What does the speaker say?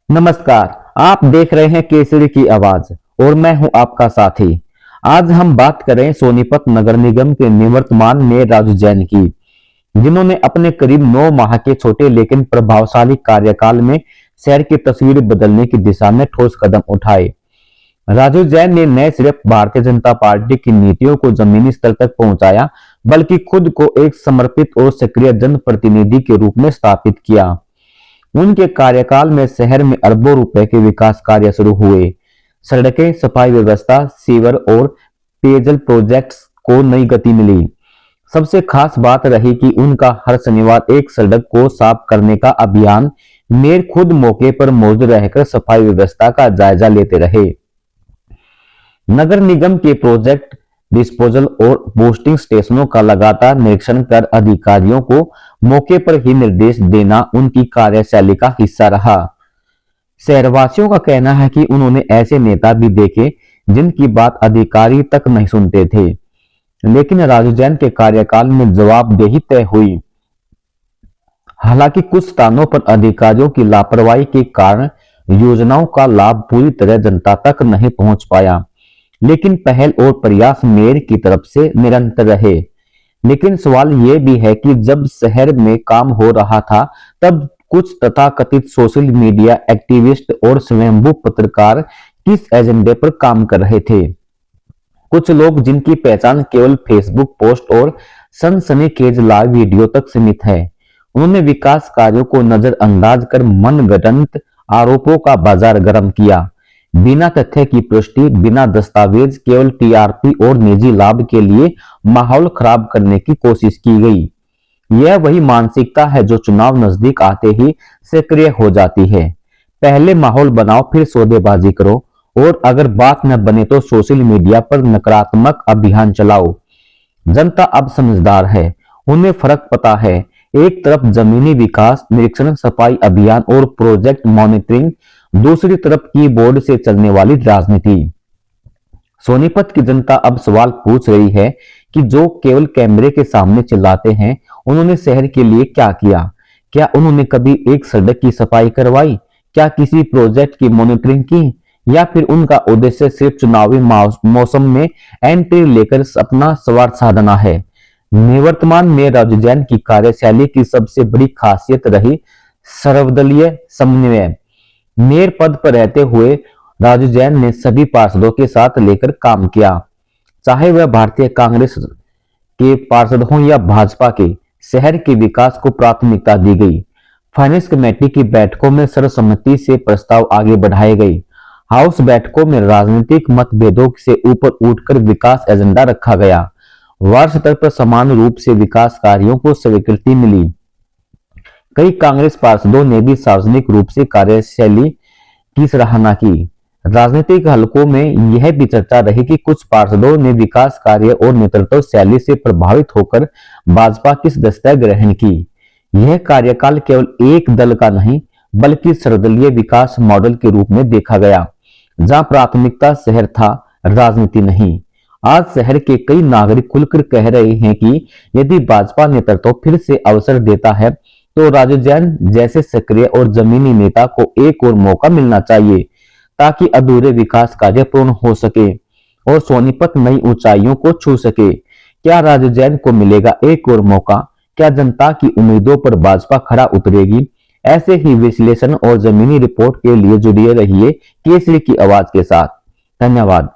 नमस्कार। आप देख रहे हैं केसरी की आवाज और मैं हूं आपका साथी। आज हम बात करें सोनीपत नगर निगम के निवर्तमान मेयर राजू जैन की, जिन्होंने अपने करीब 9 माह के छोटे लेकिन प्रभावशाली कार्यकाल में शहर की तस्वीर बदलने की दिशा में ठोस कदम उठाए। राजू जैन ने न सिर्फ भारतीय जनता पार्टी की नीतियों को जमीनी स्तर तक पहुंचाया, बल्कि खुद को एक समर्पित और सक्रिय जनप्रतिनिधि के रूप में स्थापित किया। उनके कार्यकाल में शहर में अरबों रुपए के विकास कार्य शुरू हुए। सड़कें, सफाई व्यवस्था, सीवर और पेयजल प्रोजेक्ट्स को नई गति मिली। सबसे खास बात रही कि उनका हर शनिवार एक सड़क को साफ करने का अभियान मेयर खुद मौके पर मौजूद रहकर सफाई व्यवस्था का जायजा लेते रहे। नगर निगम के प्रोजेक्ट डिस्पोजल और बूस्टिंग स्टेशनों का लगातार निरीक्षण कर अधिकारियों को मौके पर ही निर्देश देना उनकी कार्यशैली का हिस्सा रहा। शहरवासियों का कहना है कि उन्होंने ऐसे नेता भी देखे जिनकी बात अधिकारी तक नहीं सुनते थे, लेकिन राजू जैन के कार्यकाल में जवाबदेही तय हुई। हालांकि कुछ स्थानों पर अधिकारियों की लापरवाही के कारण योजनाओं का लाभ पूरी तरह जनता तक नहीं पहुंच पाया, लेकिन पहल और प्रयास मेयर की तरफ से निरंतर रहे। लेकिन सवाल यह भी है कि जब शहर में काम हो रहा था, तब कुछ तथाकथित सोशल मीडिया एक्टिविस्ट और स्वयंभू पत्रकार किस एजेंडे पर काम कर रहे थे। कुछ लोग जिनकी पहचान केवल फेसबुक पोस्ट और सनसनीखेज लाइव वीडियो तक सीमित है, उन्होंने विकास कार्यों को नजरअंदाज कर मनगढ़ंत आरोपों का बाजार गर्म किया। बिना तथ्य की पुष्टि, बिना दस्तावेज, केवल टीआरपी और निजी लाभ के लिए माहौल खराब करने की कोशिश की गई। यह वही मानसिकता है जो चुनाव नजदीक आते ही सक्रिय हो जाती है। पहले माहौल बनाओ, फिर सौदेबाजी करो, और अगर बात न बने तो सोशल मीडिया पर नकारात्मक अभियान चलाओ। जनता अब समझदार है, उन्हें फर्क पता है। एक तरफ जमीनी विकास निरीक्षण, सफाई अभियान और प्रोजेक्ट मॉनिटरिंग, दूसरी तरफ कीबोर्ड से चलने वाली राजनीति। सोनीपत की जनता अब सवाल पूछ रही है कि जो केवल कैमरे के सामने चिल्लाते हैं, उन्होंने शहर के लिए क्या किया? क्या उन्होंने कभी एक सड़क की सफाई करवाई? क्या किसी प्रोजेक्ट की मॉनिटरिंग की? या फिर उनका उद्देश्य सिर्फ चुनावी मौसम में एंट्री लेकर अपना स्वार्थ साधना है? निवर्तमान मेयर राजू जैन की कार्यशैली की सबसे बड़ी खासियत रही सर्वदलीय समन्वय। मेयर पद पर रहते हुए राजू जैन ने सभी पार्षदों के साथ लेकर काम किया, चाहे वह भारतीय कांग्रेस के पार्षद हों या भाजपा के। शहर के विकास को प्राथमिकता दी गई। फाइनेंस कमेटी की बैठकों में सर्वसम्मति से प्रस्ताव आगे बढ़ाए गए। हाउस बैठकों में राजनीतिक मतभेदों से ऊपर उठकर विकास एजेंडा रखा गया। वार्ड स्तर पर समान रूप से विकास कार्यों को स्वीकृति मिली। कई कांग्रेस पार्षदों ने भी सार्वजनिक रूप से कार्यशैली की सराहना की। राजनीतिक हलकों में यह भी चर्चा रही कि कुछ पार्षदों ने विकास कार्य और नेतृत्व शैली से प्रभावित होकर भाजपा की सदस्यता ग्रहण की। यह कार्यकाल केवल एक दल का नहीं, बल्कि सर्वदलीय विकास मॉडल के रूप में देखा गया, जहां प्राथमिकता शहर था, राजनीति नहीं। आज शहर के कई नागरिक खुलकर कह रहे हैं कि यदि भाजपा नेतृत्व फिर से अवसर देता है, तो राजू जैन जैसे सक्रिय और जमीनी नेता को एक और मौका मिलना चाहिए, ताकि अधूरे विकास कार्य पूर्ण हो सके और सोनीपत नई ऊंचाइयों को छू सके। क्या राजू जैन को मिलेगा एक और मौका? क्या जनता की उम्मीदों पर भाजपा खरा उतरेगी? ऐसे ही विश्लेषण और जमीनी रिपोर्ट के लिए जुड़े रहिए केसरी की आवाज के साथ। धन्यवाद।